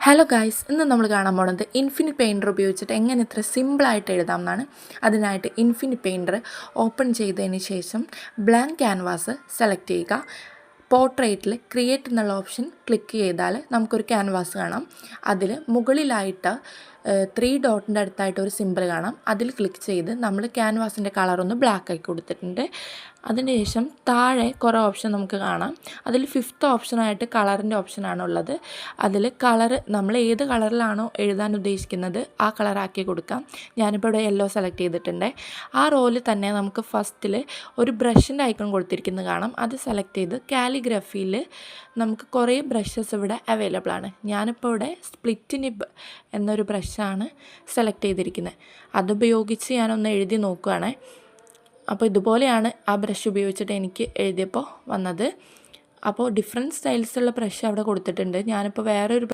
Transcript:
Hello guys, ഇന്ന് നമ്മൾ കാണാൻ പോകുന്നത് ഇൻഫിനിറ്റ് പെയിൻറ്റർ ഉപയോഗിച്ചിട്ട് എങ്ങനെ ഇത്ര സിമ്പിളായിട്ട് എഴുതാം എന്നാണ്. അതിനായിട്ട് ഇൻഫിനിറ്റ് പെയിൻറ്റർ ഓപ്പൺ ചെയ്തതിന് ശേഷം ബ്ലാങ്ക് ക്യാൻവാസ് സെലക്ട് ചെയ്യുക. പോർട്രേറ്റിൽ ക്രിയേറ്റ് എന്നുള്ള ഓപ്ഷൻ ക്ലിക്ക് ചെയ്താൽ നമുക്കൊരു ക്യാൻവാസ് കാണാം. അതിൽ മുകളിലായിട്ട് 3 ഡോട്ടിൻ്റെ അടുത്തായിട്ട് ഒരു സിമ്പിൾ കാണാം. അതിൽ ക്ലിക്ക് ചെയ്ത് നമ്മൾ ക്യാൻവാസിൻ്റെ കളറൊന്ന് ബ്ലാക്ക് ആക്കി കൊടുത്തിട്ടുണ്ട്. അതിനുശേഷം താഴെ കുറേ ഓപ്ഷൻ നമുക്ക് കാണാം. അതിൽ 5th ഓപ്ഷനായിട്ട് കളറിൻ്റെ ഓപ്ഷനാണുള്ളത്. അതിൽ കളറ് നമ്മൾ ഏത് കളറിലാണോ എഴുതാൻ ഉദ്ദേശിക്കുന്നത് ആ കളറാക്കി കൊടുക്കാം. ഞാനിപ്പോൾ ഇവിടെ യെല്ലോ സെലക്ട് ചെയ്തിട്ടുണ്ട്. ആ റോയിൽ തന്നെ നമുക്ക് ഫസ്റ്റിൽ ഒരു ബ്രഷിൻ്റെ ഐക്കൺ കൊടുത്തിരിക്കുന്നത് കാണാം. അത് സെലക്ട് ചെയ്ത് കാലിഗ്രഫിയിൽ നമുക്ക് കുറേ ബ്രഷസ് ഇവിടെ അവൈലബിൾ ആണ്. ഞാനിപ്പോൾ ഇവിടെ സ്പ്ലിറ്റ് നിബ് എന്നൊരു ബ്രഷാണ് സെലക്ട് ചെയ്തിരിക്കുന്നത്. അതുപയോഗിച്ച് ഞാനൊന്ന് എഴുതി നോക്കുകയാണ്. അപ്പോൾ ഇതുപോലെയാണ് ആ ബ്രഷ് ഉപയോഗിച്ചിട്ട് എനിക്ക് എഴുതിയപ്പോൾ വന്നത്. അപ്പോൾ ഡിഫറെൻറ്റ് സ്റ്റൈൽസുള്ള ബ്രഷ് അവിടെ കൊടുത്തിട്ടുണ്ട്. ഞാനിപ്പോൾ വേറൊരു